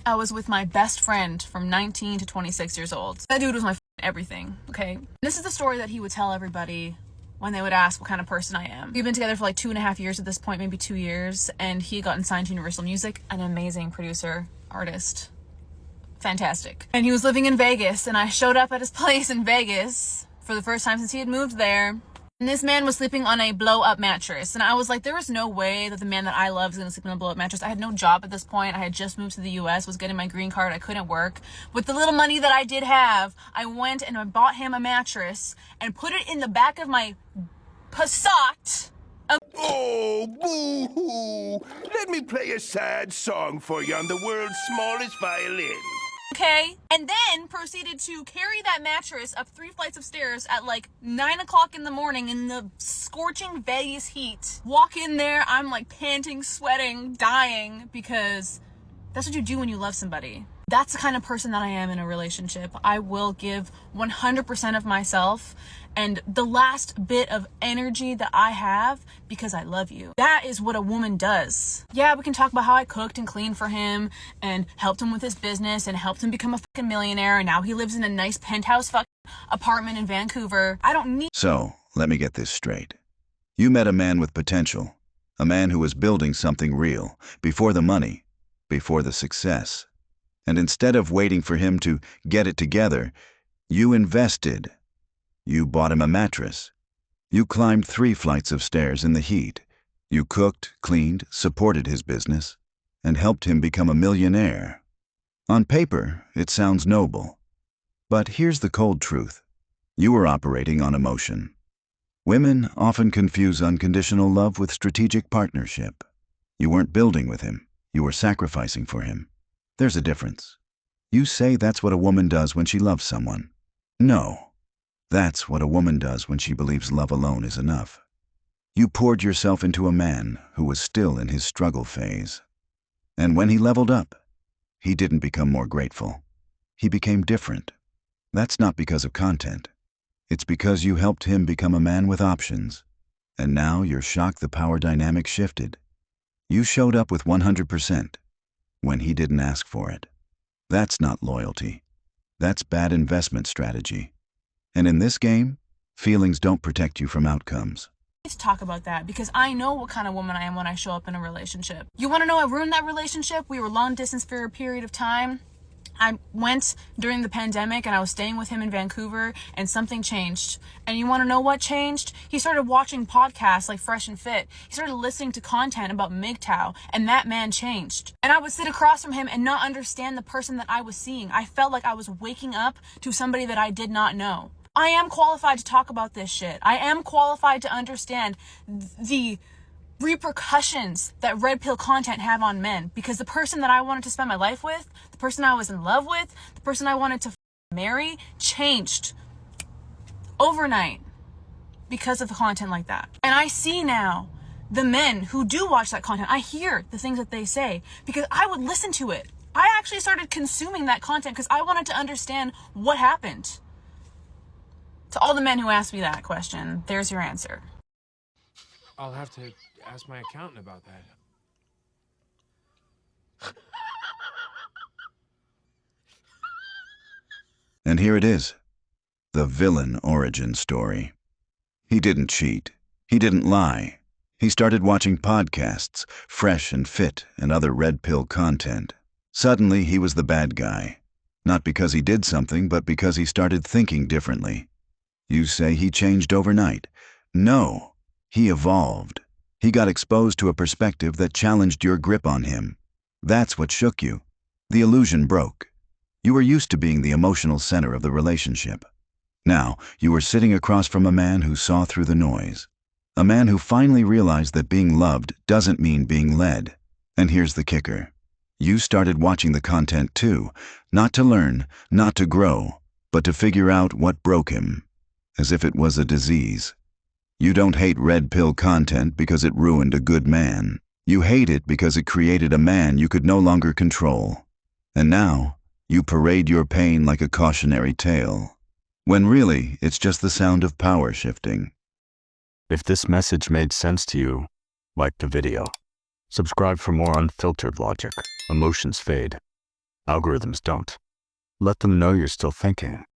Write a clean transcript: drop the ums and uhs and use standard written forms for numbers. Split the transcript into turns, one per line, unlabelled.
I was with my best friend from 19 to 26 years old. That dude was my everything, okay? This is the story that he would tell everybody when they would ask what kind of person I am. We've been together for like 2.5 years at this point, maybe 2 years, and he had gotten signed to Universal Music, an amazing producer, artist, fantastic. And he was living in Vegas, and I showed up at his place in Vegas for the first time since he had moved there. And this man was sleeping on a blow-up mattress. And I was like, there was no way that the man that I love is going to sleep on a blow-up mattress. I had no job at this point. I had just moved to the US, was getting my green card. I couldn't work. With the little money that I did have, I went and I bought him a mattress and put it in the back of my Passat.
Oh, boo-hoo! Let me play a sad song for you on the world's smallest violin.
Okay, and then proceeded to carry that mattress up 3 flights of stairs at like 9 o'clock in the morning in the scorching Vegas heat. Walk in there, I'm like panting, sweating, dying, because that's what you do when you love somebody. That's the kind of person that I am in a relationship. I will give 100% of myself and the last bit of energy that I have because I love you. That is what a woman does. Yeah, we can talk about how I cooked and cleaned for him and helped him with his business and helped him become a fucking millionaire, and now he lives in a nice penthouse fucking apartment in Vancouver. I don't need—
So, let me get this straight. You met a man with potential, a man who was building something real, before the money, before the success. And instead of waiting for him to get it together, you invested. You bought him a mattress. You climbed 3 flights of stairs in the heat. You cooked, cleaned, supported his business, and helped him become a millionaire. On paper, it sounds noble. But here's the cold truth. You were operating on emotion. Women often confuse unconditional love with strategic partnership. You weren't building with him. You were sacrificing for him. There's a difference. You say that's what a woman does when she loves someone. No. That's what a woman does when she believes love alone is enough. You poured yourself into a man who was still in his struggle phase. And when he leveled up, he didn't become more grateful. He became different. That's not because of content. It's because you helped him become a man with options. And now you're shocked the power dynamic shifted. You showed up with 100% when he didn't ask for it. That's not loyalty. That's bad investment strategy. And in this game, feelings don't protect you from outcomes.
Let's talk about that, because I know what kind of woman I am when I show up in a relationship. You want to know I ruined that relationship? We were long distance for a period of time. I went during the pandemic and I was staying with him in Vancouver, and something changed. And you want to know what changed? He started watching podcasts like Fresh and Fit. He started listening to content about MGTOW, and that man changed. And I would sit across from him and not understand the person that I was seeing. I felt like I was waking up to somebody that I did not know. I am qualified to talk about this shit. I am qualified to understand the repercussions that red pill content have on men, because the person that I wanted to spend my life with, the person I was in love with, the person I wanted to marry changed overnight because of the content like that. And I see now the men who do watch that content. I hear the things that they say because I would listen to it. I actually started consuming that content because I wanted to understand what happened. To all the men who asked me that question, there's your answer.
I'll have to ask my accountant about that.
And here it is, the villain origin story. He didn't cheat. He didn't lie. He started watching podcasts, Fresh and Fit, and other red pill content. Suddenly, he was the bad guy. Not because he did something, but because he started thinking differently. You say he changed overnight. No, he evolved. He got exposed to a perspective that challenged your grip on him. That's what shook you. The illusion broke. You were used to being the emotional center of the relationship. Now, you were sitting across from a man who saw through the noise. A man who finally realized that being loved doesn't mean being led. And here's the kicker. You started watching the content too, not to learn, not to grow, but to figure out what broke him. As if it was a disease. You don't hate red pill content because it ruined a good man. You hate it because it created a man you could no longer control. And now, you parade your pain like a cautionary tale. When really, it's just the sound of power shifting.
If this message made sense to you, like the video. Subscribe for more unfiltered logic. Emotions fade. Algorithms don't. Let them know you're still thinking.